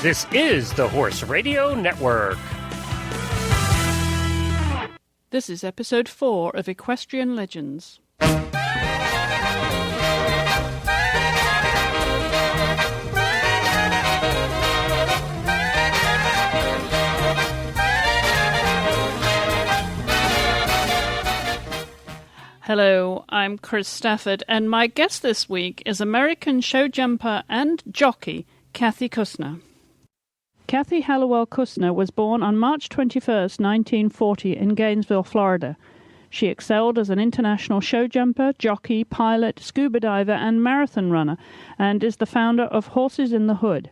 This is the Horse Radio Network. This is episode 4 of Equestrian Legends. Hello, I'm Chris Stafford, and my guest this week is American show jumper and jockey, Kathy Kusner. Kathy Hallowell Kusner was born on March 21, 1940 in Gainesville, Florida. She excelled as an international show jumper, jockey, pilot, scuba diver, and marathon runner, and is the founder of Horses in the Hood.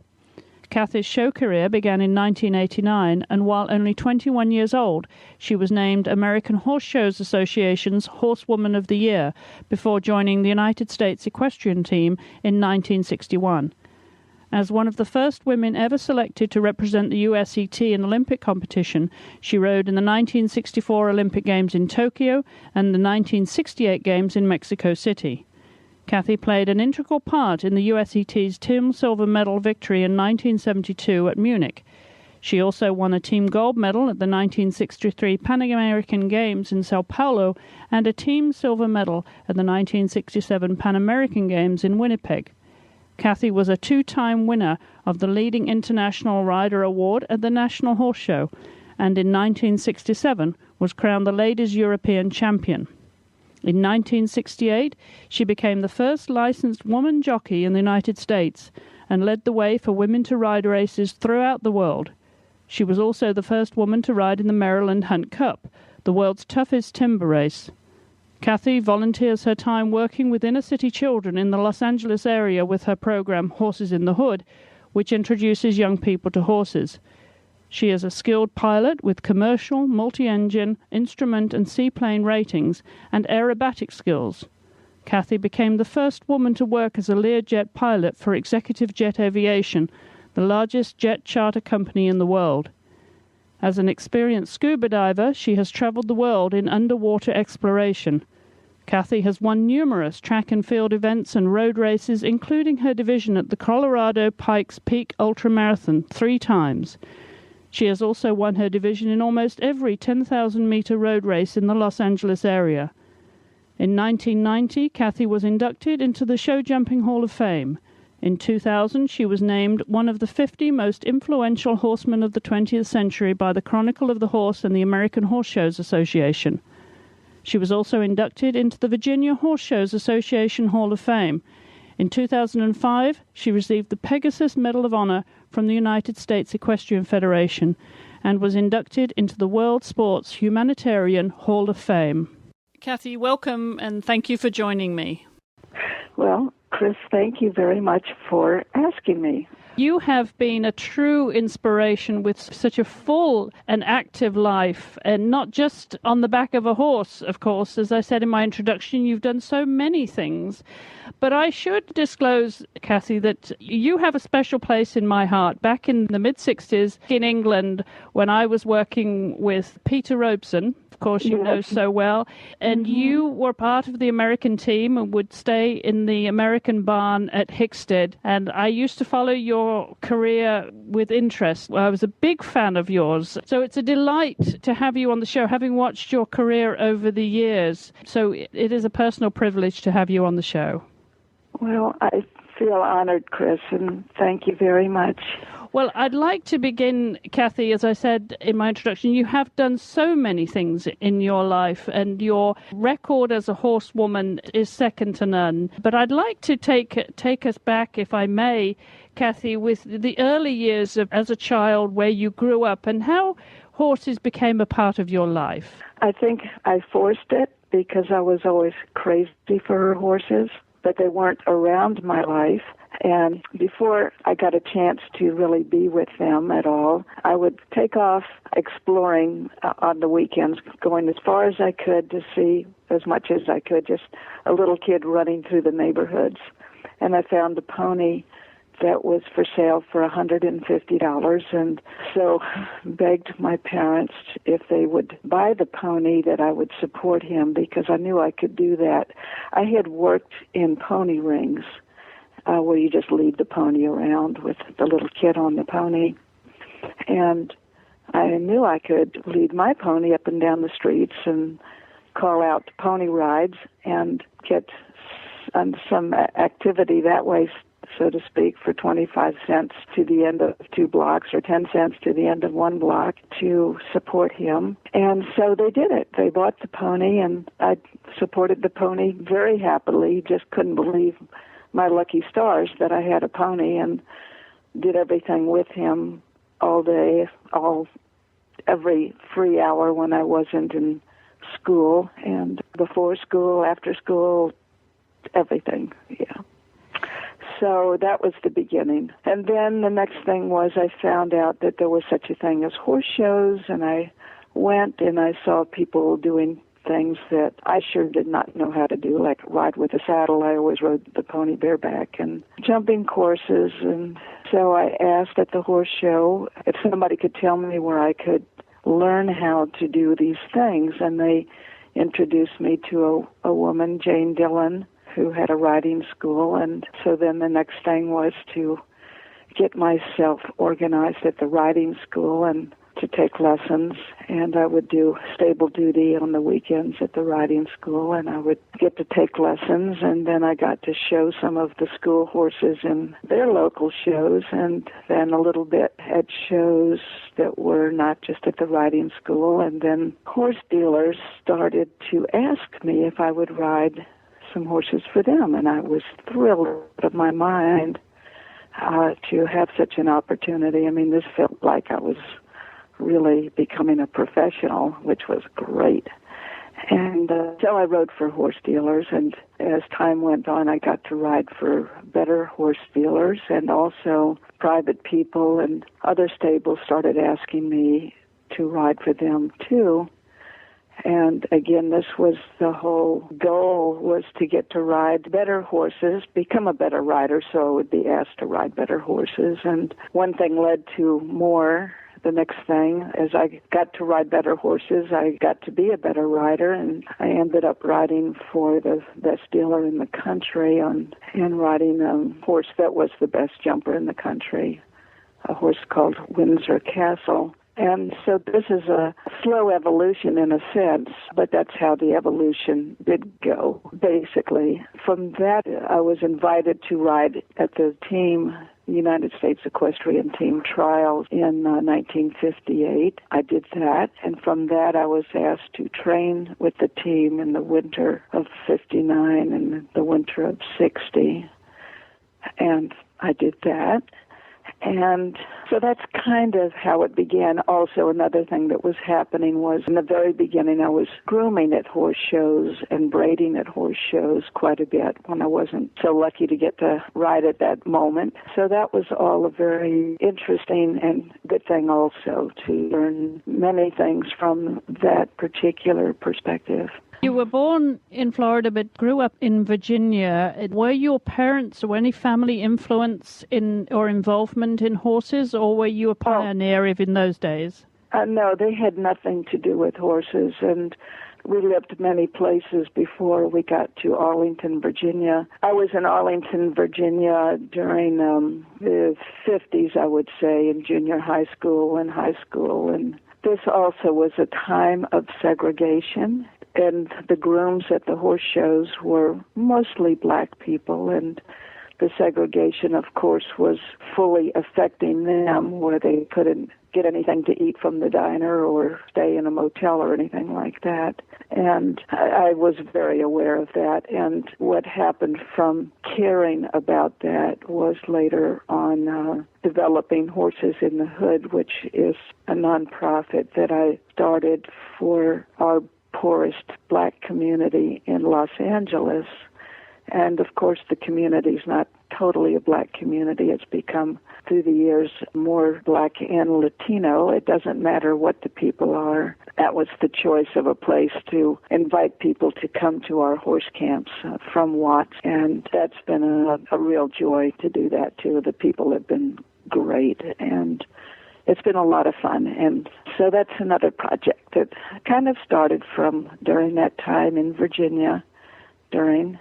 Kathy's show career began in 1989, and while only 21 years old, she was named American Horse Shows Association's Horsewoman of the Year before joining the United States Equestrian team in 1961. As one of the first women ever selected to represent the USET in Olympic competition, she rode in the 1964 Olympic Games in Tokyo and the 1968 Games in Mexico City. Kathy played an integral part in the USET's team silver medal victory in 1972 at Munich. She also won a team gold medal at the 1963 Pan American Games in Sao Paulo and a team silver medal at the 1967 Pan American Games in Winnipeg. Kathy was a two-time winner of the Leading International Rider Award at the National Horse Show, and in 1967 was crowned the Ladies' European Champion. In 1968, she became the first licensed woman jockey in the United States and led the way for women to ride races throughout the world. She was also the first woman to ride in the Maryland Hunt Cup, the world's toughest timber race. Kathy volunteers her time working with inner-city children in the Los Angeles area with her program Horses in the Hood, which introduces young people to horses. She is a skilled pilot with commercial, multi-engine, instrument and seaplane ratings and aerobatic skills. Kathy became the first woman to work as a Learjet pilot for Executive Jet Aviation, the largest jet charter company in the world. As an experienced scuba diver, she has traveled the world in underwater exploration. Kathy has won numerous track and field events and road races, including her division at the Colorado Pikes Peak Ultramarathon 3 times. She has also won her division in almost every 10,000-meter road race in the Los Angeles area. In 1990, Kathy was inducted into the Show Jumping Hall of Fame. In 2000, she was named one of the 50 most influential horsemen of the 20th century by the Chronicle of the Horse and the American Horse Shows Association. She was also inducted into the Virginia Horse Shows Association Hall of Fame. In 2005, she received the Pegasus Medal of Honor from the United States Equestrian Federation and was inducted into the World Sports Humanitarian Hall of Fame. Kathy, welcome and thank you for joining me. Well, Chris, thank you very much for asking me. You have been a true inspiration with such a full and active life, and not just on the back of a horse, of course. As I said in my introduction, you've done so many things. But I should disclose, Kathy, that you have a special place in my heart. Back in the mid-60s in England, when I was working with Peter Robeson, of course you know so well, and you were part of the American team and would stay in the American barn at Hickstead. And I used to follow your career with interest. I was a big fan of yours. So it's a delight to have you on the show, having watched your career over the years. So it is a personal privilege to have you on the show. Well, I feel honored, Chris, and thank you very much. Well, I'd like to begin, Kathy, as I said in my introduction, you have done so many things in your life, and your record as a horsewoman is second to none. But I'd like to take us back, if I may, Kathy, with the early years as a child where you grew up and how horses became a part of your life. I think I forced it because I was always crazy for horses, but they weren't around my life. And before I got a chance to really be with them at all, I would take off exploring on the weekends, going as far as I could to see as much as I could, just a little kid running through the neighborhoods. And I found a pony that was for sale for $150, and so begged my parents if they would buy the pony that I would support him because I knew I could do that. I had worked in pony rings where you just lead the pony around with the little kid on the pony. And I knew I could lead my pony up and down the streets and call out pony rides and get some activity that way, so to speak, for 25 cents to the end of 2 blocks or 10 cents to the end of 1 block to support him. And so they did it. They bought the pony, and I supported the pony very happily, just couldn't believe my lucky stars that I had a pony, and did everything with him all day, every free hour when I wasn't in school, and before school, after school, everything, yeah. So that was the beginning. And then the next thing was I found out that there was such a thing as horse shows, and I went and I saw people doing things that I sure did not know how to do, like ride with a saddle. I always rode the pony bareback, and jumping courses. And so I asked at the horse show if somebody could tell me where I could learn how to do these things, and they introduced me to a woman, Jane Dillon, who had a riding school. And so then the next thing was to get myself organized at the riding school and to take lessons. And I would do stable duty on the weekends at the riding school, and I would get to take lessons. And then I got to show some of the school horses in their local shows, and then a little bit at shows that were not just at the riding school. And then horse dealers started to ask me if I would ride some horses for them, and I was thrilled out of my mind to have such an opportunity. I mean, this felt like I was really becoming a professional, which was great. And so I rode for horse dealers, and as time went on, I got to ride for better horse dealers, and also private people and other stables started asking me to ride for them too. And again, this was the whole goal, was to get to ride better horses, become a better rider, so I would be asked to ride better horses. And one thing led to more. The next thing, as I got to ride better horses, I got to be a better rider, and I ended up riding for the best dealer in the country and riding a horse that was the best jumper in the country, a horse called Windsor Castle. And so this is a slow evolution in a sense, but that's how the evolution did go, basically. From that, I was invited to ride at the United States Equestrian Team Trials in 1958. I did that, and from that I was asked to train with the team in the winter of 59 and the winter of 60, and I did that. And so that's kind of how it began. Also, another thing that was happening was in the very beginning I was grooming at horse shows and braiding at horse shows quite a bit when I wasn't so lucky to get to ride at that moment. So that was all a very interesting and good thing also, to learn many things from that particular perspective. You were born in Florida but grew up in Virginia. Were your parents or any family influence in or involvement in horses, or were you a pioneer in those days? No, they had nothing to do with horses, and we lived many places before we got to Arlington, Virginia. I was in Arlington, Virginia during the 50s, I would say, in junior high school and high school. And this also was a time of segregation. And the grooms at the horse shows were mostly black people, and the segregation, of course, was fully affecting them, where they couldn't get anything to eat from the diner or stay in a motel or anything like that. And I was very aware of that. And what happened from caring about that was later on developing Horses in the Hood, which is a nonprofit that I started for our poorest black community in Los Angeles. And of course the community is not totally a black community. It's become, through the years, more black and Latino. It doesn't matter what the people are. That was the choice of a place to invite people to come to our horse camps from Watts, and that's been a real joy to do that too. The people have been great, and it's been a lot of fun. And so that's another project that kind of started from during that time in Virginia, during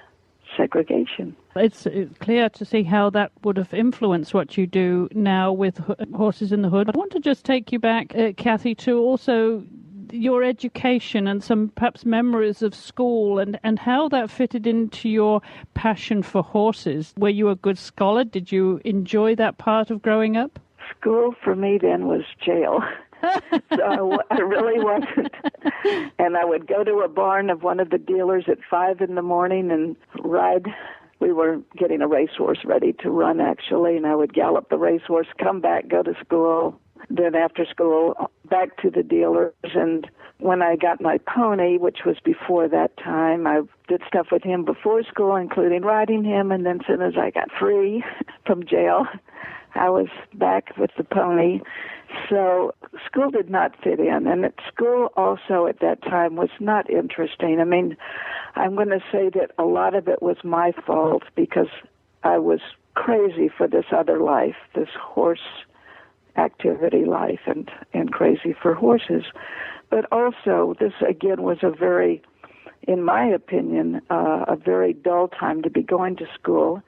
segregation. It's clear to see how that would have influenced what you do now with Horses in the Hood. I want to just take you back, Kathy, to also your education and some perhaps memories of school and how that fitted into your passion for horses. Were you a good scholar? Did you enjoy that part of growing up? School for me then was jail. So I really wasn't. And I would go to a barn of one of the dealers at 5 in the morning and ride. We were getting a racehorse ready to run, actually, and I would gallop the racehorse, come back, go to school. Then after school, back to the dealers. And when I got my pony, which was before that time, I did stuff with him before school, including riding him. And then as soon as I got free from jail, I was back with the pony. So school did not fit in. And at school also at that time was not interesting. I mean, I'm going to say that a lot of it was my fault because I was crazy for this other life, this horse activity life, and crazy for horses. But also, this again was a very, in my opinion, a very dull time to be going to school.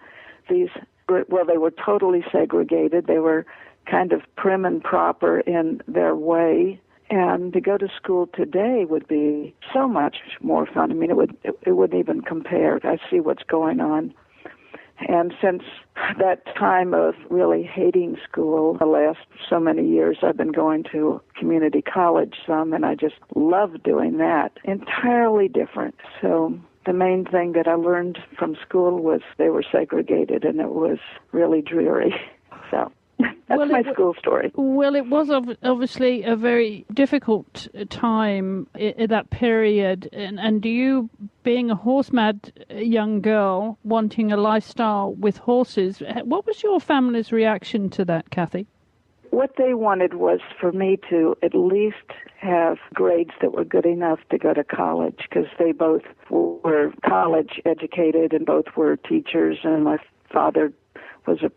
They were totally segregated. They were kind of prim and proper in their way. And to go to school today would be so much more fun. I mean, it wouldn't even compare. I see what's going on. And since that time of really hating school, the last so many years, I've been going to community college some, and I just love doing that. Entirely different. So the main thing that I learned from school was they were segregated, and it was really dreary. So that's my school story. Well, it was obviously a very difficult time in that period. And do you, being a horse-mad young girl, wanting a lifestyle with horses, what was your family's reaction to that, Kathy? What they wanted was for me to at least have grades that were good enough to go to college, because they both were college educated and both were teachers, and my father was a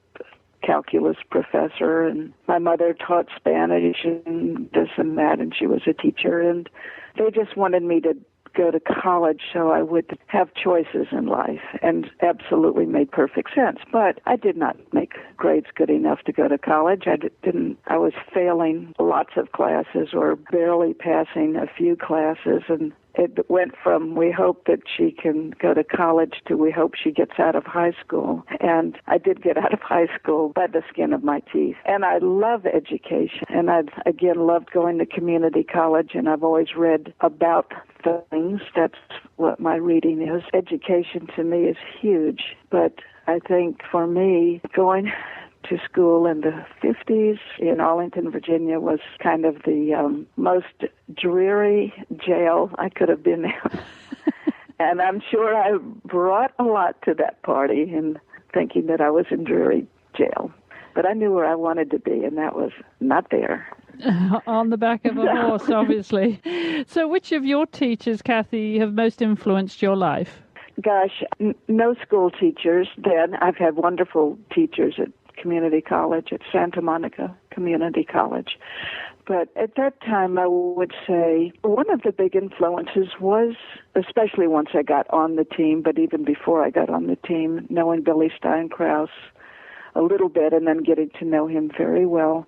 calculus professor, and my mother taught Spanish and this and that, and she was a teacher, and they just wanted me to go to college so I would have choices in life, and absolutely made perfect sense. But I did not make grades good enough to go to college. I was failing lots of classes or barely passing a few classes, and it went from we hope that she can go to college to we hope she gets out of high school. And I did get out of high school by the skin of my teeth. And I love education. And I've, again, loved going to community college, and I've always read about things. That's what my reading is. Education to me is huge. But I think for me, going to school in the 50s in Arlington, Virginia was kind of the most dreary jail I could have been in. And I'm sure I brought a lot to that party in thinking that I was in dreary jail. But I knew where I wanted to be, and that was not there. On the back of a horse, obviously. So which of your teachers, Kathy, have most influenced your life? Gosh, no school teachers then. I've had wonderful teachers at community college, at Santa Monica Community College. But at that time, I would say one of the big influences was, especially once I got on the team, but even before I got on the team, knowing Billy Steinkraus a little bit and then getting to know him very well.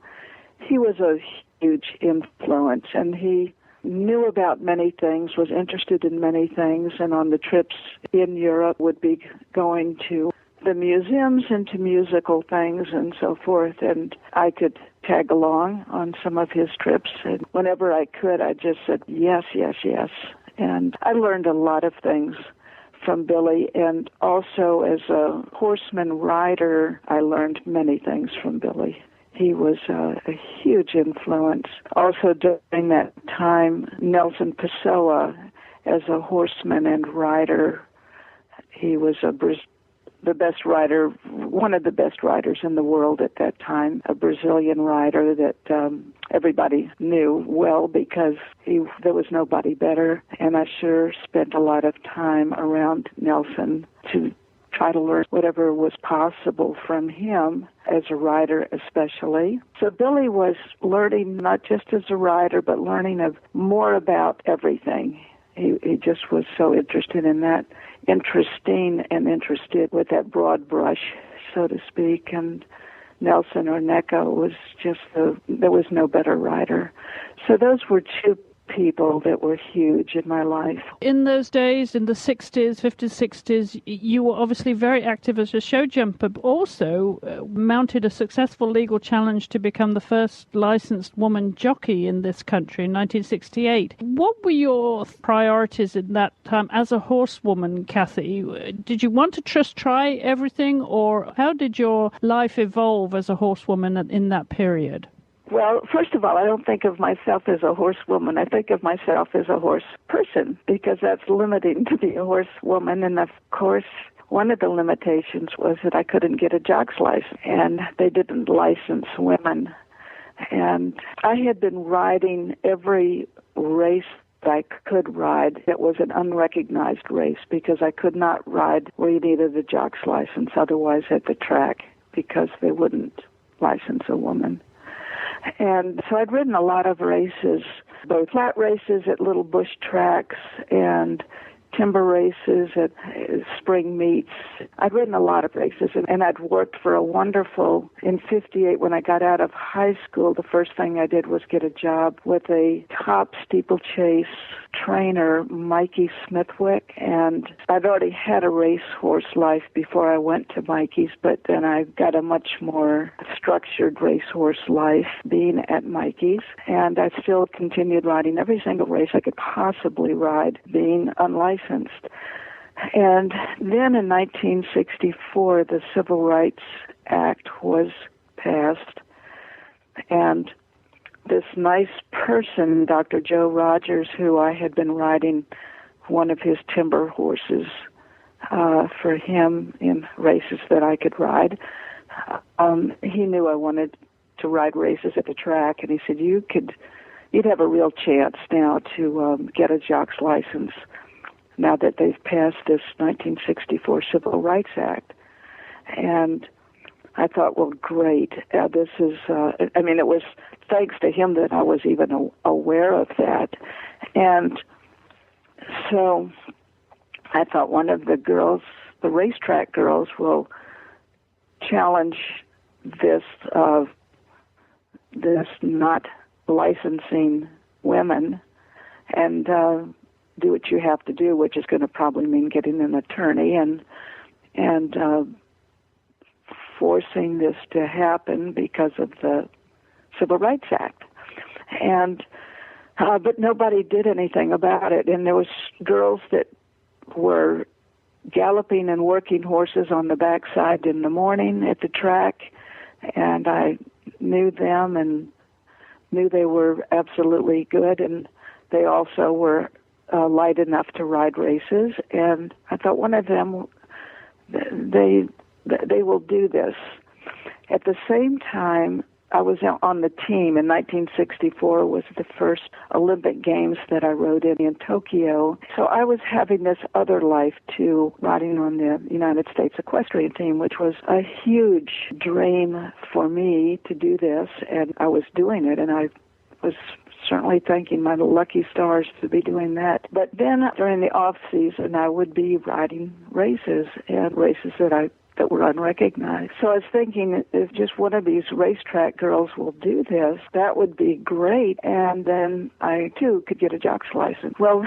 He was a huge influence, and he knew about many things, was interested in many things, and on the trips in Europe would be going to the museums and to musical things and so forth, and I could tag along on some of his trips, and whenever I could, I just said yes, yes, yes, and I learned a lot of things from Billy, and also as a horseman rider, I learned many things from Billy. He was a huge influence. Also during that time, Nelson Pessoa, as a horseman and rider, he was the best rider, one of the best riders in the world at that time, a Brazilian rider that everybody knew well because there was nobody better. And I sure spent a lot of time around Nelson to try to learn whatever was possible from him as a rider especially. So Billy was learning not just as a rider, but learning more about everything. He just was so interested in that. interesting and interested with that broad brush, so to speak, and Nelson or Necco was just there was no better rider. So those were two people that were huge in my life. In those days, in the 60s, 50s, 60s, you were obviously very active as a show jumper, but also mounted a successful legal challenge to become the first licensed woman jockey in this country in 1968. What were your priorities in that time as a horsewoman, Kathy? Did you want to just try everything, or how did your life evolve as a horsewoman in that period? Well, first of all, I don't think of myself as a horsewoman. I think of myself as a horse person, because that's limiting to be a horsewoman. And of course, one of the limitations was that I couldn't get a jock's license, and they didn't license women. And I had been riding every race that I could ride that was an unrecognized race, because I could not ride where you needed a jock's license otherwise at the track, because they wouldn't license a woman. And so I'd ridden a lot of races, both flat races at little bush tracks and timber races at spring meets. I'd ridden a lot of races, and I'd worked for a wonderful, in 58, when I got out of high school, the first thing I did was get a job with a top steeplechase trainer, Mikey Smithwick, and I'd already had a racehorse life before I went to Mikey's, but then I got a much more structured racehorse life being at Mikey's, and I still continued riding every single race I could possibly ride, being unlicensed. And then in 1964, the Civil Rights Act was passed, and this nice person, Dr. Joe Rogers, who I had been riding one of his timber horses for him in races that I could ride, he knew I wanted to ride races at the track, and he said, you'd have a real chance now to get a jock's license now that they've passed this 1964 Civil Rights Act. And I thought, well, great. This is, it was thanks to him that I was even aware of that. And so I thought one of the girls, the racetrack girls, will challenge this not licensing women and do what you have to do, which is going to probably mean getting an attorney and forcing this to happen because of the Civil Rights Act. And but nobody did anything about it. And there was girls that were galloping and working horses on the backside in the morning at the track, and I knew them and knew they were absolutely good, and they also were light enough to ride races. And I thought one of them, they will do this. At the same time, I was on the team in 1964 was the first Olympic Games that I rode in Tokyo. So I was having this other life too, riding on the United States Equestrian team, which was a huge dream for me to do this, and I was doing it, and I was certainly thanking my lucky stars to be doing that. But then during the off season, I would be riding races, and races that were unrecognized. So I was thinking, if just one of these racetrack girls will do this, that would be great, and then I too could get a jock's license. Well,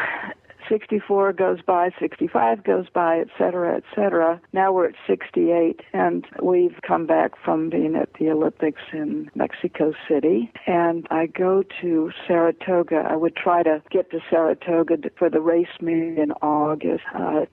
64 goes by, 65 goes by, et cetera, et cetera. Now we're at 68, and we've come back from being at the Olympics in Mexico City, and I go to Saratoga. I would try to get to Saratoga for the race meet in August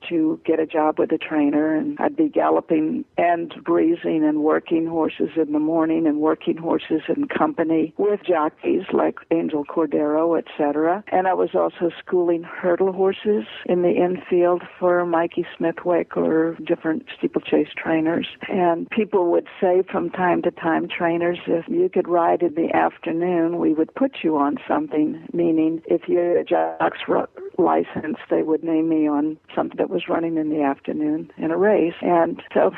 to get a job with a trainer, and I'd be galloping and breezing and working horses in the morning and working horses in company with jockeys like Angel Cordero, et cetera. And I was also schooling hurdle horses in the infield for Mikey Smithwick or different steeplechase trainers. And people would say from time to time, trainers, if you could ride in the afternoon, we would put you on something, meaning if you had a jock's license, they would name me on something that was running in the afternoon in a race. And so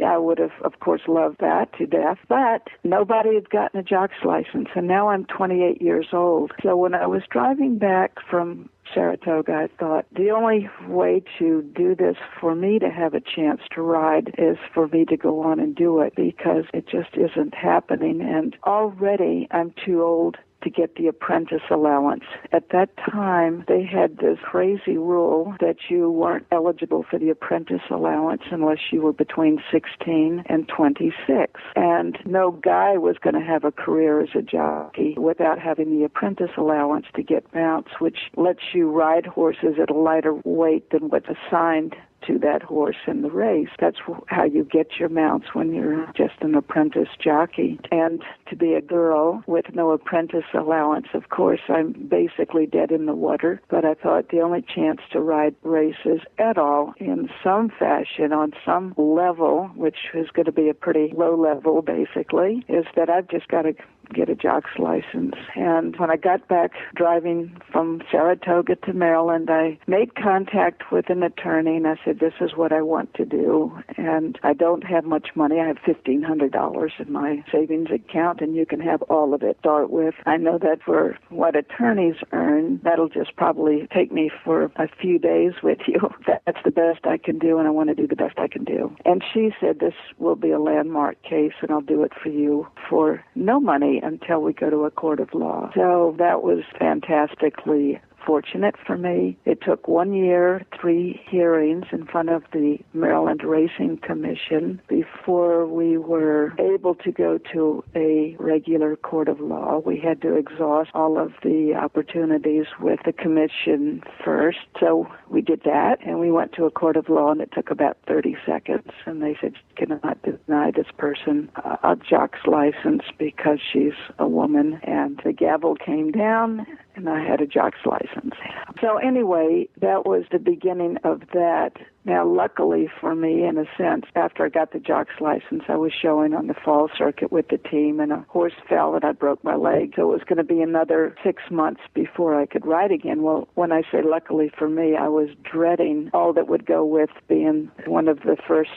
I would have, of course, loved that to death. But nobody had gotten a jockey's license, and now I'm 28 years old. So when I was driving back from Saratoga, I thought the only way to do this for me to have a chance to ride is for me to go on and do it, because it just isn't happening. And already I'm too old to get the apprentice allowance. At that time, they had this crazy rule that you weren't eligible for the apprentice allowance unless you were between 16 and 26. And no guy was going to have a career as a jockey without having the apprentice allowance to get mounts, which lets you ride horses at a lighter weight than what's assigned to that horse in the race. That's how you get your mounts when you're just an apprentice jockey. And to be a girl with no apprentice allowance, of course, I'm basically dead in the water. But I thought the only chance to ride races at all in some fashion on some level, which is going to be a pretty low level basically, is that I've just got to get a jockey's license. And when I got back driving from Saratoga to Maryland, I made contact with an attorney, and I said, this is what I want to do. And I don't have much money. I have $1,500 in my savings account, and you can have all of it. Start with, I know that for what attorneys earn, that'll just probably take me for a few days with you. That's the best I can do, and I want to do the best I can do. And she said, this will be a landmark case, and I'll do it for you for no money until we go to a court of law. So that was fantastically fortunate for me. It took 1 year, 3 hearings in front of the Maryland Racing Commission before we were able to go to a regular court of law. We had to exhaust all of the opportunities with the commission first. So we did that, and we went to a court of law, and it took about 30 seconds. And they said, you cannot deny this person a jock's license because she's a woman. And the gavel came down, and I had a jock's license. So anyway, that was the beginning of that. Now, luckily for me, in a sense, after I got the jock's license, I was showing on the fall circuit with the team, and a horse fell and I broke my leg. So it was going to be another 6 months before I could ride again. Well, when I say luckily for me, I was dreading all that would go with being one of the first,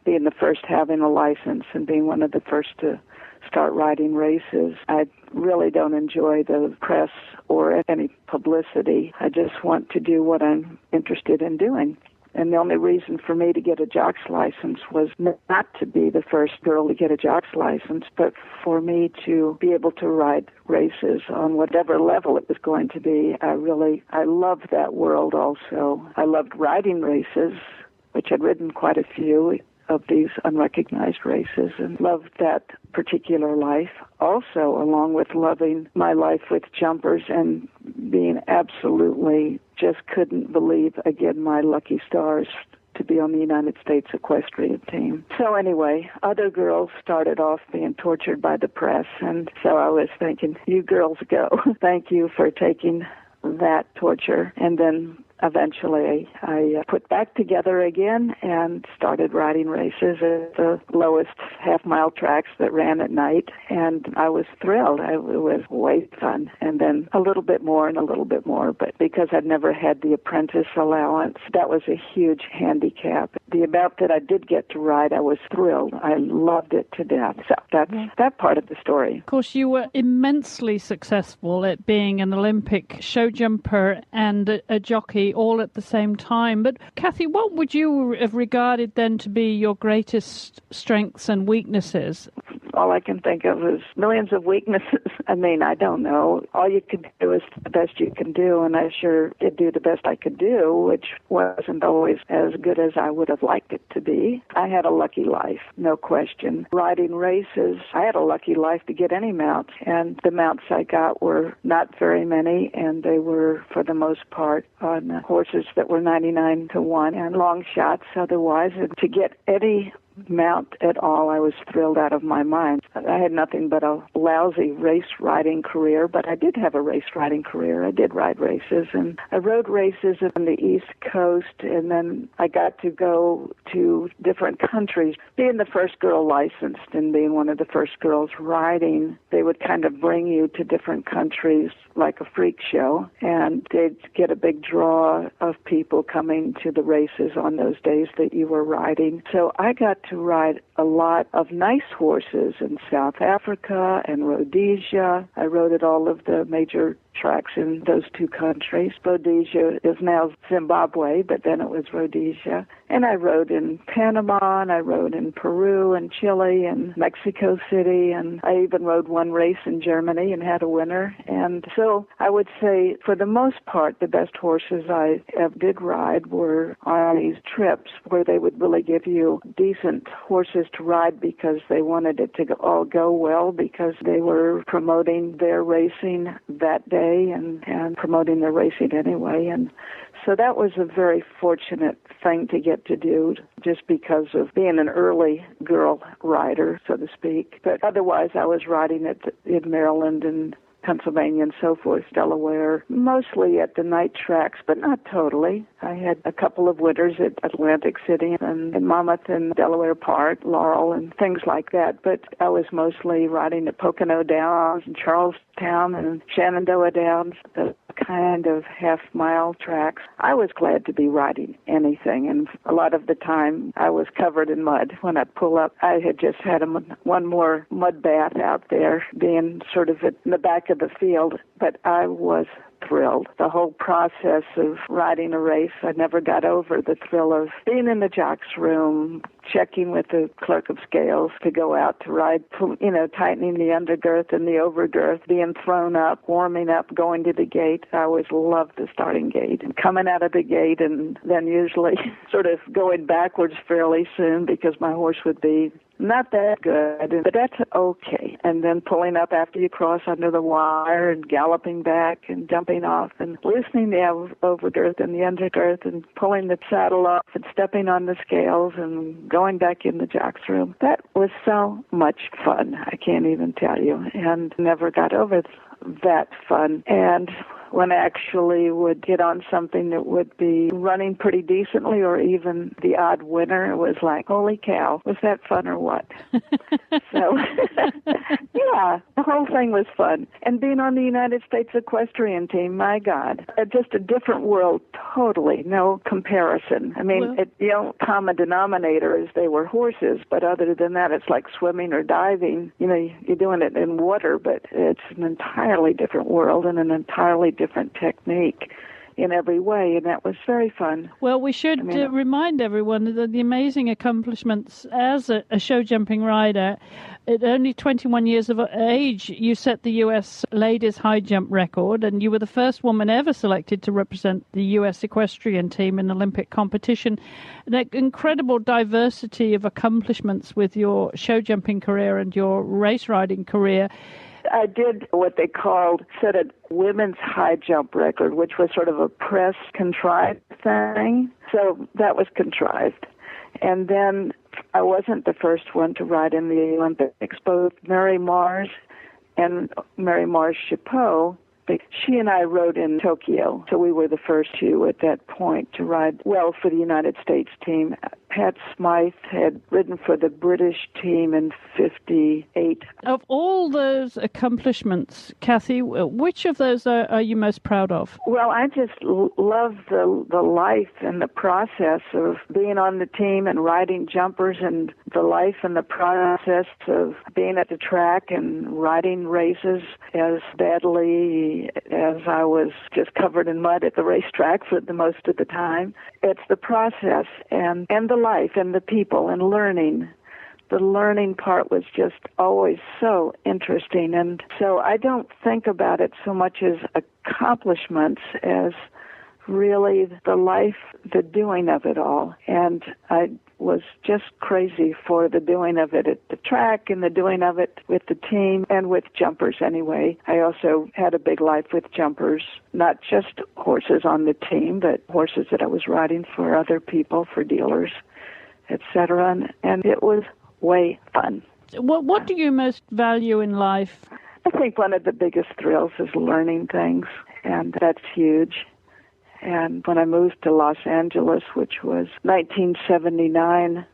being the first having a license and being one of the first to start riding races. I really don't enjoy the press or any publicity. I just want to do what I'm interested in doing. And the only reason for me to get a jock's license was not to be the first girl to get a jock's license, but for me to be able to ride races on whatever level it was going to be. I loved that world also. I loved riding races, which I'd ridden quite a few of these unrecognized races, and loved that particular life also, along with loving my life with jumpers and being absolutely just couldn't believe, again, my lucky stars to be on the United States Equestrian team. So anyway, other girls started off being tortured by the press, and so I was thinking, you girls go. Thank you for taking that torture. And then eventually I put back together again and started riding races at the lowest half-mile tracks that ran at night, and I was thrilled. It was way fun. And then a little bit more and a little bit more, but because I'd never had the apprentice allowance, that was a huge handicap. The amount that I did get to ride, I was thrilled. I loved it to death. So that's that part of the story. Of course, you were immensely successful at being an Olympic show jumper and a jockey all at the same time. But Kathy, what would you have regarded then to be your greatest strengths and weaknesses? All I can think of is millions of weaknesses. I mean, I don't know. All you can do is the best you can do, and I sure did do the best I could do, which wasn't always as good as I would have liked it to be. I had a lucky life, no question. Riding races, I had a lucky life to get any mount, and the mounts I got were not very many, and they were, for the most part, on horses that were 99 to 1 and long shots otherwise. And to get any mount at all, I was thrilled out of my mind. I had nothing but a lousy race riding career, but I did have a race riding career. I did ride races, and I rode races on the East Coast, and then I got to go to different countries. Being the first girl licensed and being one of the first girls riding, they would kind of bring you to different countries like a freak show, and they'd get a big draw of people coming to the races on those days that you were riding. So I got to ride a lot of nice horses in South Africa and Rhodesia. I rode at all of the major tracks in those two countries. Rhodesia is now Zimbabwe, but then it was Rhodesia. And I rode in Panama, and I rode in Peru and Chile and Mexico City, and I even rode one race in Germany and had a winner. And so I would say, for the most part, the best horses I did ride were on these trips where they would really give you decent horses to ride because they wanted it to all go well, because they were promoting their racing that day and promoting their racing anyway. And so that was a very fortunate thing to get to do, just because of being an early girl rider, so to speak. But otherwise, I was riding in Maryland and Pennsylvania and so forth, Delaware, mostly at the night tracks, but not totally. I had a couple of winters at Atlantic City and in Monmouth and Delaware Park, Laurel, and things like that. But I was mostly riding at Pocono Downs and Charlestown and Shenandoah Downs, the kind of half-mile tracks. I was glad to be riding anything, and a lot of the time I was covered in mud. When I'd pull up, I had just had one more mud bath out there, being sort of in the back of the field, but I was thrilled. The whole process of riding a race, I never got over the thrill of being in the jock's room, checking with the clerk of scales to go out to ride, tightening the undergirth and the overgirth, being thrown up, warming up, going to the gate. I always loved the starting gate and coming out of the gate, and then usually sort of going backwards fairly soon because my horse would be not that good, but that's okay. And then pulling up after you cross under the wire and galloping back and jumping off and loosening the overgirth and the undergirth and pulling the saddle off and stepping on the scales and going back in the jock's room. That was so much fun. I can't even tell you. And never got over that fun. And when I actually would get on something that would be running pretty decently or even the odd winner, it was like, holy cow, was that fun or what? So, yeah, the whole thing was fun. And being on the United States Equestrian team, my God, just a different world, totally, no comparison. I mean, the common denominator is they were horses, but other than that, it's like swimming or diving. You're doing it in water, but it's an entirely different world and an entirely different technique in every way, and that was very fun. Well, we should remind everyone that the amazing accomplishments as a show jumping rider. At only 21 years of age, you set the U.S. ladies high jump record, and you were the first woman ever selected to represent the U.S. equestrian team in Olympic competition. An incredible diversity of accomplishments with your show jumping career and your race riding career. I did what they set a women's high jump record, which was sort of a press contrived thing. So that was contrived. And then I wasn't the first one to ride in the Olympics. Both Mary Mars and Mary Mars-Chapeau, she and I rode in Tokyo, so we were the first two at that point to ride well for the United States team. Pat Smythe had ridden for the British team in 58. Of all those accomplishments, Kathy, which of those are you most proud of? Well, I just love the life and the process of being on the team and riding jumpers, and the life and the process of being at the track and riding races as badly as I was just covered in mud at the racetrack for the most of the time. It's the process and the life and the people and learning. The learning part was just always so interesting. And so I don't think about it so much as accomplishments as really the life, the doing of it all. And I was just crazy for the doing of it at the track and the doing of it with the team and with jumpers anyway. I also had a big life with jumpers, not just horses on the team, but horses that I was riding for other people, for dealers. etc. And it was way fun. What do you most value in life? I think one of the biggest thrills is learning things, and that's huge. And when I moved to Los Angeles, which was 1979,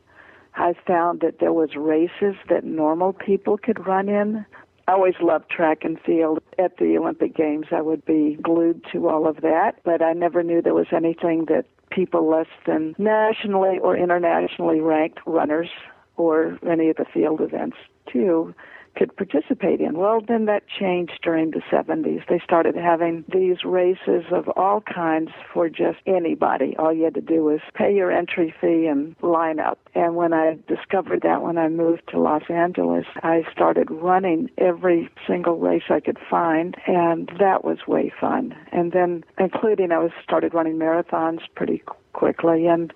I found that there was races that normal people could run in. I always loved track and field. At the Olympic Games, I would be glued to all of that, but I never knew there was anything that people less than nationally or internationally ranked runners or any of the field events, too, could participate in. Well, then that changed during the 70s. They started having these races of all kinds for just anybody. All you had to do was pay your entry fee and line up. And when I discovered that when I moved to Los Angeles, I started running every single race I could find, and that was way fun. And then, including, I started running marathons pretty quickly, and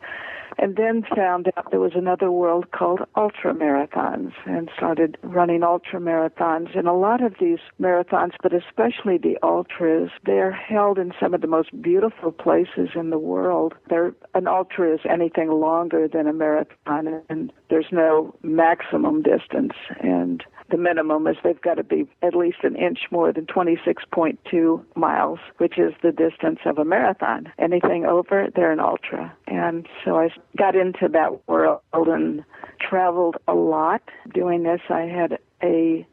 then found out there was another world called ultra marathons, and started running ultra marathons. And a lot of these marathons, but especially the ultras, they're held in some of the most beautiful places in the world. An ultra is anything longer than a marathon, and there's no maximum distance. And the minimum is they've got to be at least an inch more than 26.2 miles, which is the distance of a marathon. Anything over, they're an ultra. And so I got into that world and traveled a lot. Doing this, I had a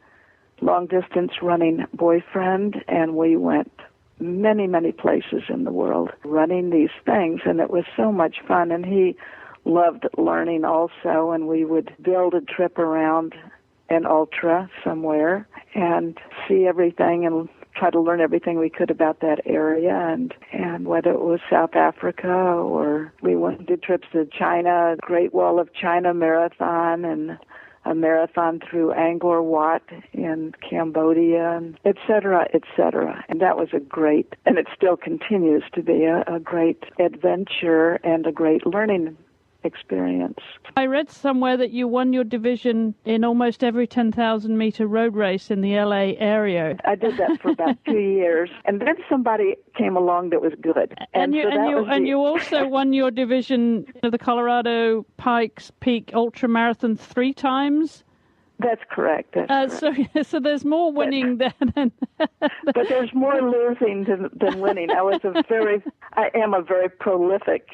long-distance running boyfriend, and we went many, many places in the world running these things, and it was so much fun. And he loved learning also, and we would build a trip around an ultra somewhere and see everything and try to learn everything we could about that area, and whether it was South Africa or we did trips to China, Great Wall of China Marathon, and a marathon through Angkor Wat in Cambodia, and et cetera, et cetera. And that was and it still continues to be a great adventure and a great learning experience. I read somewhere that you won your division in almost every 10,000-meter road race in the LA area. I did that for about 2 years, and then somebody came along that was good. And you also won your division of the Colorado Pikes Peak Ultra Marathon 3 times? That's correct. So there's more winning than... But there's more losing than winning. I am a very prolific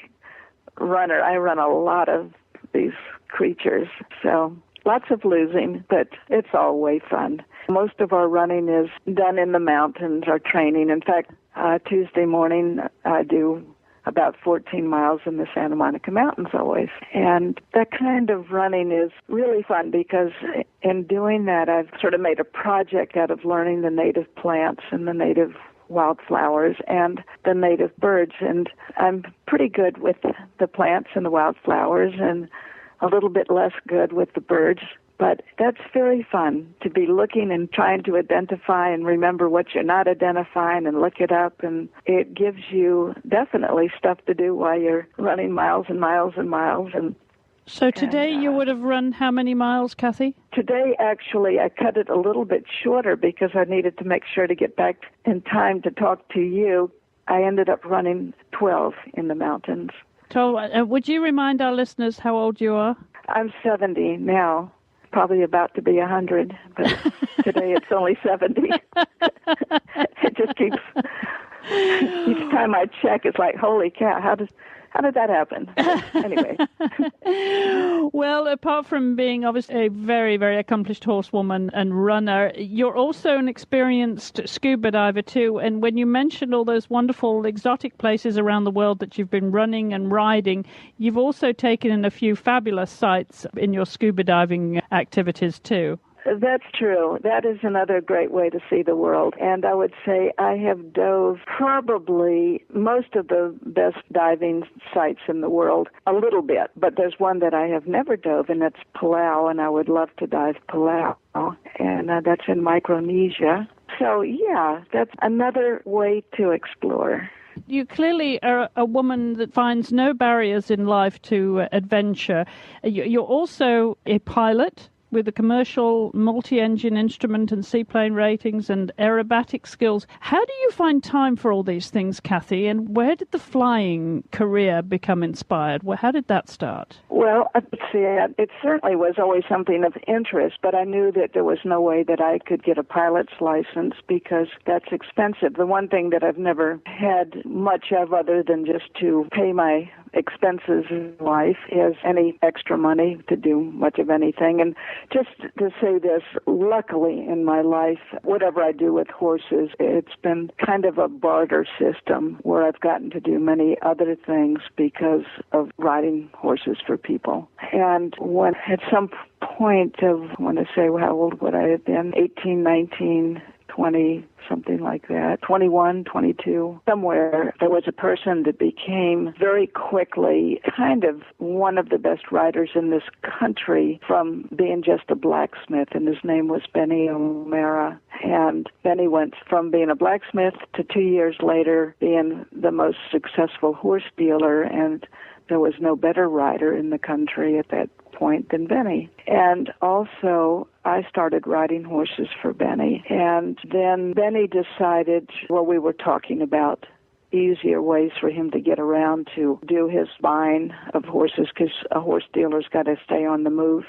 runner. I run a lot of these creatures, so lots of losing, but it's all way fun. Most of our running is done in the mountains, our training. In fact, Tuesday morning I do about 14 miles in the Santa Monica Mountains always. And that kind of running is really fun because in doing that, I've sort of made a project out of learning the native plants and the native wildflowers and the native birds, and I'm pretty good with the plants and the wildflowers and a little bit less good with the birds, but that's very fun to be looking and trying to identify and remember what you're not identifying and look it up, and it gives you definitely stuff to do while you're running miles and miles and miles. So today you would have run how many miles, Kathy? Today, actually, I cut it a little bit shorter because I needed to make sure to get back in time to talk to you. I ended up running 12 in the mountains. 12. Would you remind our listeners how old you are? I'm 70 now, probably about to be 100, but today it's only 70. It just keeps, each time I check, it's like, holy cow, how did that happen? Anyway. Well, apart from being obviously a very, very accomplished horsewoman and runner, you're also an experienced scuba diver too. And when you mentioned all those wonderful exotic places around the world that you've been running and riding, you've also taken in a few fabulous sights in your scuba diving activities too. That's true. That is another great way to see the world. And I would say I have dove probably most of the best diving sites in the world, a little bit. But there's one that I have never dove, and that's Palau, and I would love to dive Palau. And that's in Micronesia. So, yeah, that's another way to explore. You clearly are a woman that finds no barriers in life to adventure. You're also a pilot. with the commercial multi-engine instrument and seaplane ratings and aerobatic skills. How do you find time for all these things, Kathy? And where did the flying career become inspired? How did that start? Well, it certainly was always something of interest, but I knew that there was no way that I could get a pilot's license because that's expensive. The one thing that I've never had much of other than just to pay my expenses in life is any extra money to do much of anything. And just to say this, luckily in my life, whatever I do with horses, it's been kind of a barter system where I've gotten to do many other things because of riding horses for people. And when at some point of, I want to say, how old would I have been? 18, 19, 20, something like that, 21, 22, somewhere, there was a person that became very quickly kind of one of the best riders in this country from being just a blacksmith, and his name was Benny O'Mara. And Benny went from being a blacksmith to 2 years later being the most successful horse dealer, and there was no better rider in the country at that point than Benny. And also, I started riding horses for Benny. And then Benny decided, well, we were talking about easier ways for him to get around to do his buying of horses, because a horse dealer's got to stay on the move,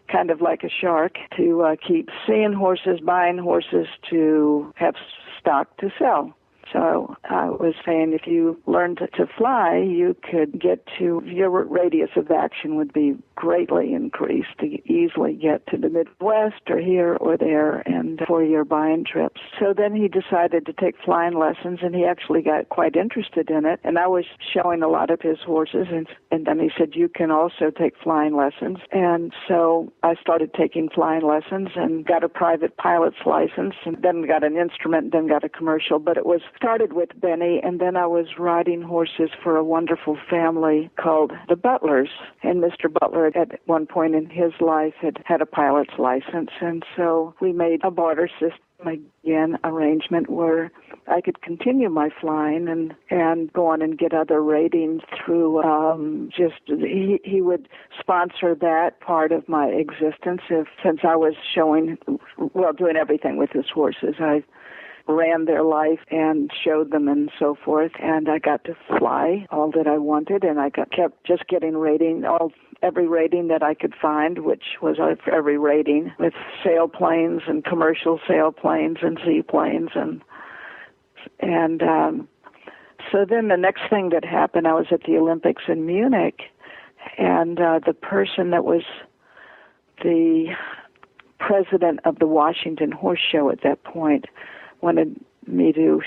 kind of like a shark, to keep seeing horses, buying horses, to have stock to sell. So I was saying if you learned to fly, you could get to, your radius of action would be greatly increased to easily get to the Midwest or here or there and for your buying trips. So then he decided to take flying lessons, and he actually got quite interested in it. And I was showing a lot of his horses, and then he said, you can also take flying lessons. And so I started taking flying lessons and got a private pilot's license, and then got an instrument, and then got a commercial. But it was started with Benny, and then I was riding horses for a wonderful family called the Butlers. And Mr. Butler, at one point in his life, had a pilot's license. And so we made a barter system, again, arrangement where I could continue my flying and go on and get other ratings through he would sponsor that part of my existence since I was doing everything with his horses. I ran their life and showed them and so forth, and I got to fly all that I wanted, and I kept just getting every rating that I could find, which was every rating with sailplanes and commercial sailplanes and seaplanes, and so then the next thing that happened, I was at the Olympics in Munich, and the person that was the president of the Washington Horse Show at that point wanted me to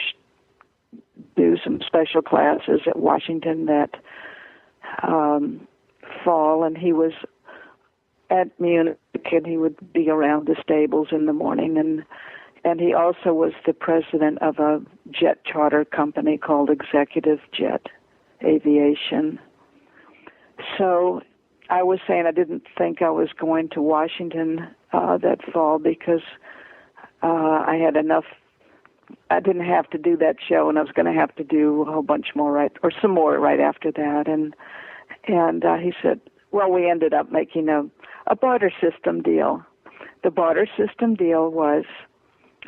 do some special classes at Washington that fall, and he was at Munich, and he would be around the stables in the morning, and he also was the president of a jet charter company called Executive Jet Aviation. So I was saying I didn't think I was going to Washington that fall because I had enough. I didn't have to do that show, and I was going to have to do a whole bunch more some more right after that. And he said, well, we ended up making a barter system deal. The barter system deal was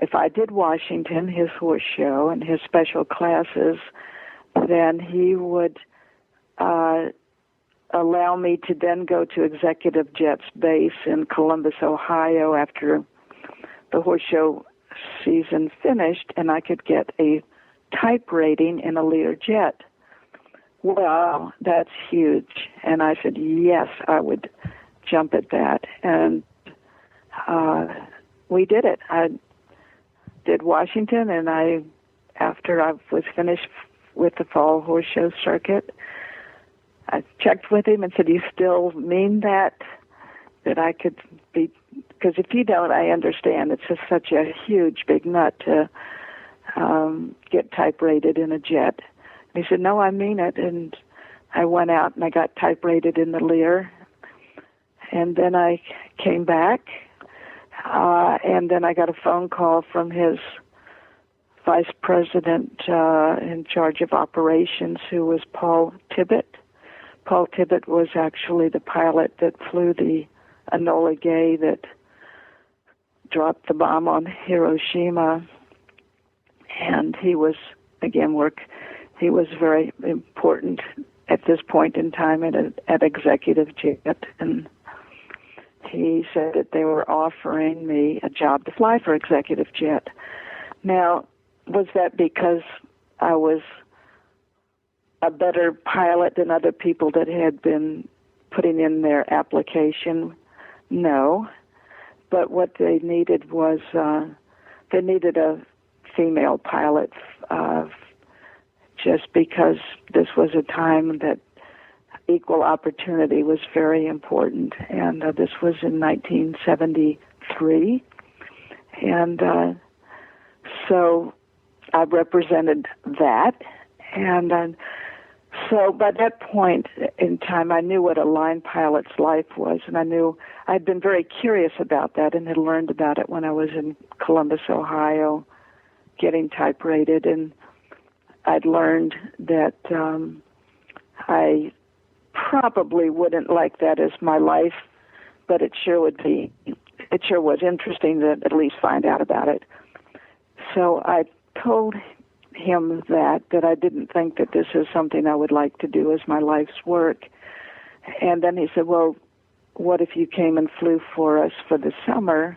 if I did Washington, his horse show, and his special classes, then he would allow me to then go to Executive Jet's base in Columbus, Ohio after the horse show season finished, and I could get a type rating in a Learjet. Wow, that's huge. And I said, yes, I would jump at that. And we did it. I did Washington, and after I was finished with the fall horse show circuit, I checked with him and said, you still mean that I could be, because if you don't, I understand. It's just such a huge, big nut to get type rated in a jet. And he said, no, I mean it. And I went out and I got type rated in the Lear. And then I came back, and then I got a phone call from his vice president in charge of operations, who was Paul Tibbett. Paul Tibbett was actually the pilot that flew the Enola Gay that dropped the bomb on Hiroshima. And he was, again, he was very important at this point in time at Executive Jet. And he said that they were offering me a job to fly for Executive Jet. Now, was that because I was a better pilot than other people that had been putting in their application? No. But what they needed was, they needed a female pilot, just because this was a time that equal opportunity was very important. And this was in 1973. And so I represented that. And so by that point in time, I knew what a line pilot's life was, and I knew I'd been very curious about that and had learned about it when I was in Columbus, Ohio, getting type rated, and I'd learned that I probably wouldn't like that as my life, but it sure was interesting to at least find out about it. So I told him that I didn't think that this is something I would like to do as my life's work. And then he said, well, what if you came and flew for us for the summer,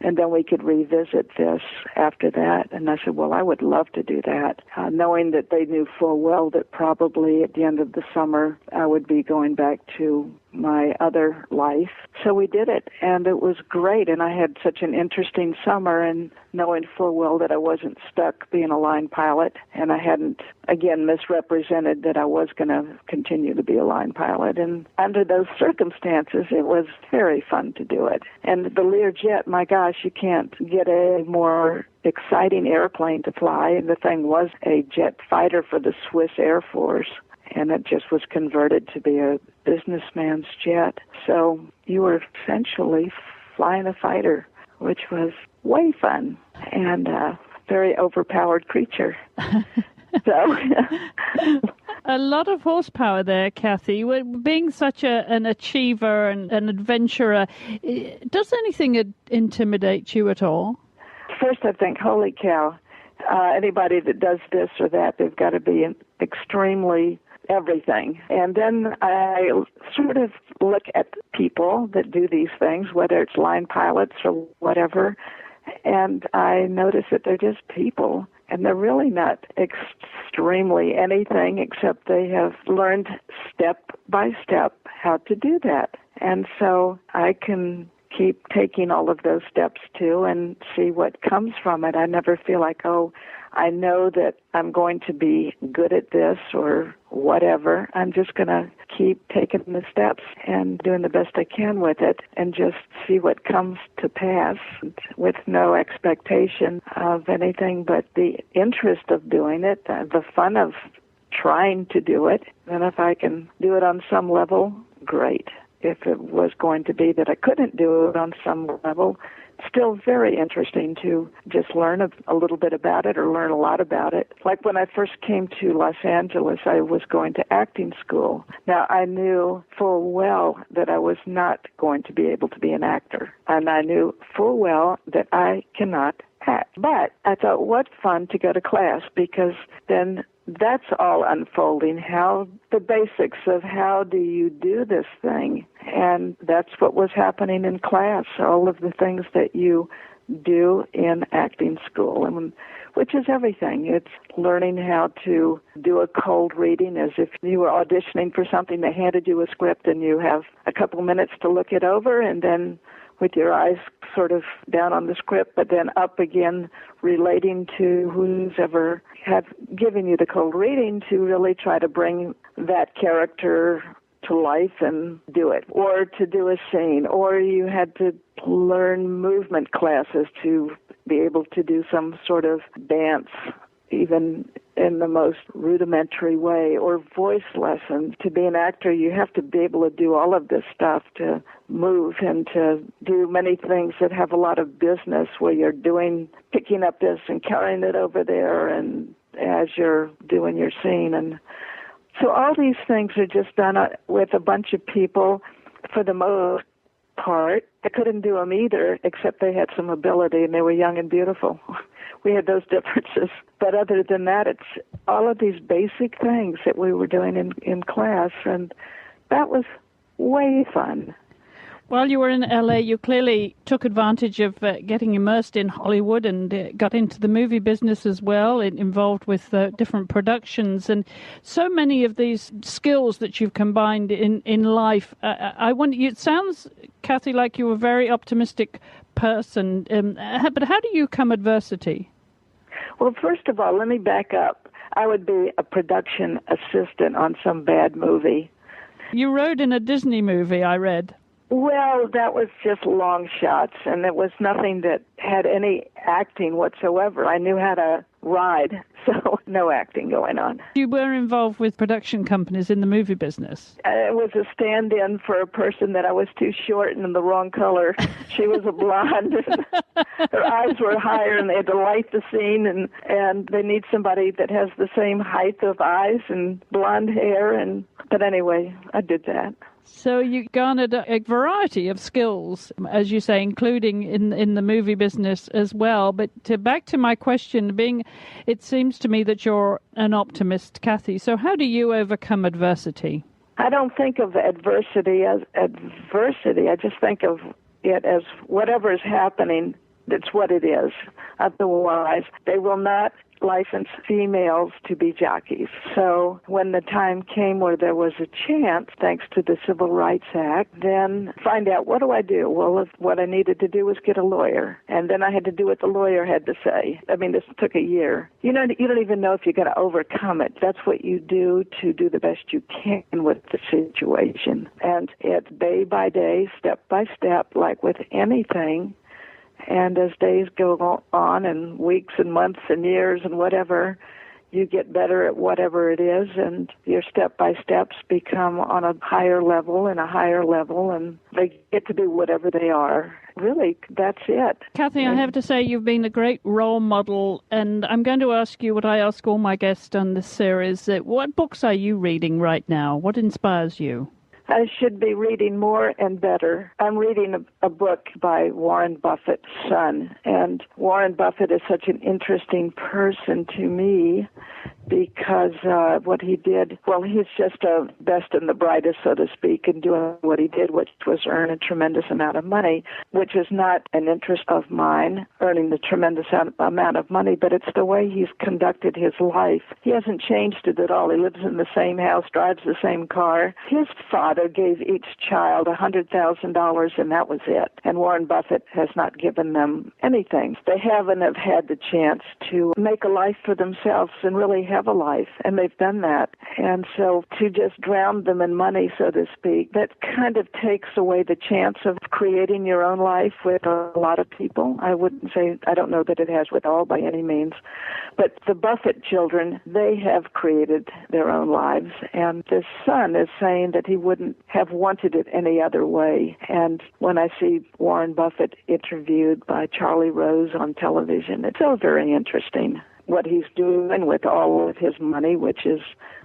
and then we could revisit this after that? And I said, well, I would love to do that, knowing that they knew full well that probably at the end of the summer I would be going back to my other life. So we did it, and it was great, and I had such an interesting summer, and knowing full well that I wasn't stuck being a line pilot, and I hadn't, again, misrepresented that I was going to continue to be a line pilot. And under those circumstances, it was very fun to do it. And the Learjet, my gosh, you can't get a more exciting airplane to fly, and the thing was a jet fighter for the Swiss Air Force, and it just was converted to be a businessman's jet. So you were essentially flying a fighter, which was way fun and a very overpowered creature. So a lot of horsepower there, Kathy. Being such an achiever and an adventurer, does anything intimidate you at all? First, I think, holy cow, anybody that does this or that, they've got to be extremely everything. And then I sort of look at people that do these things, whether it's line pilots or whatever, and I notice that they're just people, and they're really not extremely anything except they have learned step by step how to do that. And so I can keep taking all of those steps too and see what comes from it. I never feel like, oh, I know that I'm going to be good at this or whatever. I'm just going to keep taking the steps and doing the best I can with it and just see what comes to pass with no expectation of anything but the interest of doing it, the fun of trying to do it. And if I can do it on some level, great. If it was going to be that I couldn't do it on some level, still very interesting to just learn a little bit about it or learn a lot about it. Like when I first came to Los Angeles, I was going to acting school. Now, I knew full well that I was not going to be able to be an actor, and I knew full well that I cannot act. But I thought, what fun to go to class, because then that's all unfolding, how the basics of how do you do this thing. And that's what was happening in class, all of the things that you do in acting school, and which is everything. It's learning how to do a cold reading as if you were auditioning for something. They handed you a script and you have a couple minutes to look it over, and then with your eyes sort of down on the script, but then up again, relating to who's ever have given you the cold reading to really try to bring that character to life and do it, or to do a scene, or you had to learn movement classes to be able to do some sort of dance, even in the most rudimentary way, or voice lessons. To be an actor, you have to be able to do all of this stuff, to move and to do many things that have a lot of business, where you're picking up this and carrying it over there, and as you're doing your scene. And so all these things are just done with a bunch of people, for the most part. I couldn't do them either, except they had some ability and they were young and beautiful. We had those differences. But other than that, it's all of these basic things that we were doing in class, and that was way fun. While you were in LA, you clearly took advantage of getting immersed in Hollywood and got into the movie business as well, involved with different productions. And so many of these skills that you've combined in life, I wonder, it sounds, Kathy, like you're a very optimistic person. But how do you come adversity? Well, first of all, let me back up. I would be a production assistant on some bad movie. You rode in a Disney movie, I read. Well, that was just long shots, and it was nothing that had any acting whatsoever. I knew how to ride, so no acting going on. You were involved with production companies in the movie business. It was a stand-in for a person that I was too short and in the wrong color. She was a blonde, and her eyes were higher, and they had to light the scene, and they need somebody that has the same height of eyes and blonde hair. But anyway, I did that. So you garnered a variety of skills, as you say, including in the movie business as well. But back to my question, it seems to me that you're an optimist, Kathy. So how do you overcome adversity? I don't think of adversity as adversity. I just think of it as whatever is happening, it's what it is. Otherwise, they will not license females to be jockeys. So when the time came where there was a chance, thanks to the Civil Rights Act, then find out, what do I do? Well, what I needed to do was get a lawyer. And then I had to do what the lawyer had to say. I mean, this took a year. You don't even know if you're going to overcome it. That's what you do to do the best you can with the situation. And it's day by day, step by step, like with anything. And as days go on and weeks and months and years and whatever, you get better at whatever it is, and your step-by-steps become on a higher level and a higher level, and they get to be whatever they are. Really, that's it. Kathy, I have to say you've been a great role model, and I'm going to ask you what I ask all my guests on this series. What books are you reading right now? What inspires you? I should be reading more and better. I'm reading a book by Warren Buffett's son, and Warren Buffett is such an interesting person to me because what he did, well, he's just the best and the brightest, so to speak, in doing what he did, which was earn a tremendous amount of money, which is not an interest of mine, earning the tremendous amount of money, but it's the way he's conducted his life. He hasn't changed it at all. He lives in the same house, drives the same car. His father gave each child $100,000, and that was it. And Warren Buffett has not given them anything. They haven't have had the chance to make a life for themselves and really have a life, and they've done that. And so to just drown them in money, so to speak, that kind of takes away the chance of creating your own life with a lot of people. I wouldn't say, I don't know that it has with all by any means, but the Buffett children, they have created their own lives, and the son is saying that he wouldn't have wanted it any other way. And when I see Warren Buffett interviewed by Charlie Rose on television, it's so very interesting what he's doing with all of his money, which is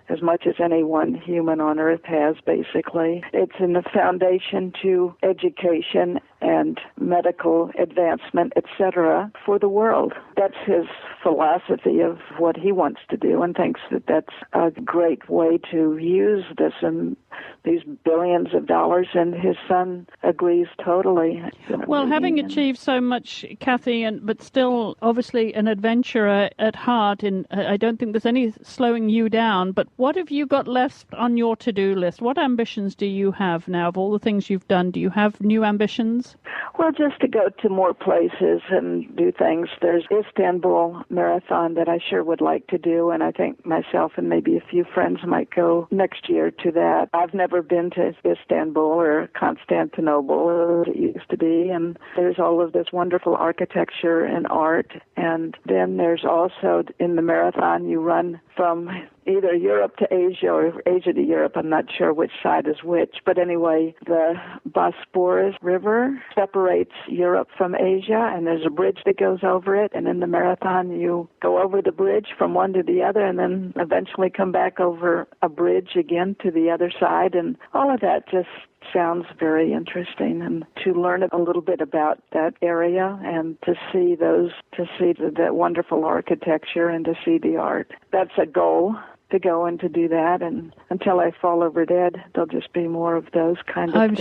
as much as any one human on earth has, basically. It's in the foundation to education and medical advancement, etc., for the world. That's his philosophy of what he wants to do, and thinks that that's a great way to use this and these billions of dollars, and his son agrees totally. Well, having achieved so much, Kathy, but still obviously an adventurer at heart, and I don't think there's any slowing you down, but what have you got left on your to-do list? What ambitions do you have now of all the things you've done? Do you have new ambitions? Well, just to go to more places and do things. There's Istanbul Marathon that I sure would like to do, and I think myself and maybe a few friends might go next year to that. I've never been to Istanbul or Constantinople as it used to be, and there's all of this wonderful architecture and art. And then there's also, in the marathon, you run from either Europe to Asia or Asia to Europe. I'm not sure which side is which. But anyway, the Bosporus River separates Europe from Asia, and there's a bridge that goes over it. And in the marathon, you go over the bridge from one to the other and then eventually come back over a bridge again to the other side. And all of that just sounds very interesting, and to learn a little bit about that area and to see that wonderful architecture and to see the art. That's a goal, to go and to do that, and until I fall over dead, there'll just be more of those kind of things.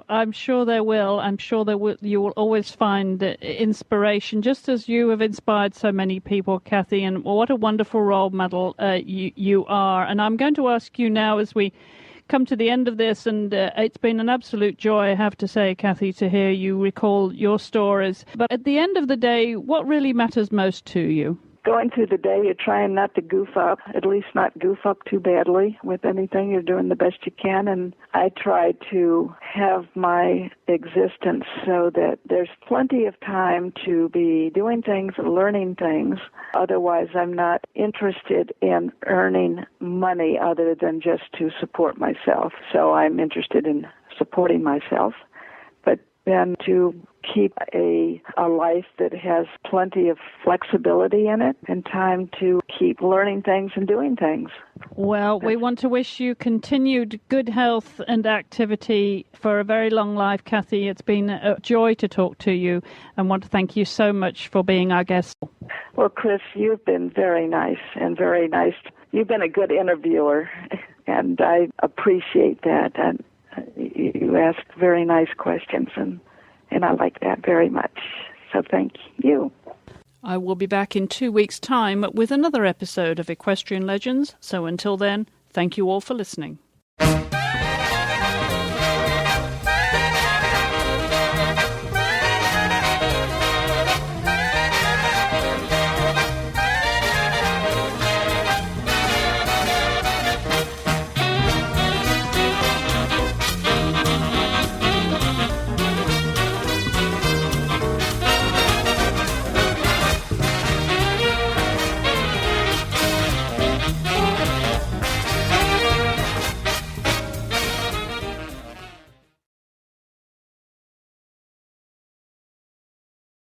I'm sure there will. I'm sure there will. You will always find inspiration, just as you have inspired so many people, Kathy. And what a wonderful role model you are. And I'm going to ask you now, as we come to the end of this, and it's been an absolute joy, I have to say, Kathy, to hear you recall your stories. But at the end of the day, what really matters most to you? Going through the day, you're trying not to goof up, at least not goof up too badly with anything. You're doing the best you can, and I try to have my existence so that there's plenty of time to be doing things and learning things. Otherwise, I'm not interested in earning money other than just to support myself. So I'm interested in supporting myself, but then to keep a life that has plenty of flexibility in it and time to keep learning things and doing things. Well, we want to wish you continued good health and activity for a very long life, Kathy. It's been a joy to talk to you, and want to thank you so much for being our guest. Well, Chris, you've been very nice and very nice. You've been a good interviewer, and I appreciate that. And you ask very nice questions, and I like that very much. So thank you. I will be back in 2 weeks' time with another episode of Equestrian Legends. So until then, thank you all for listening.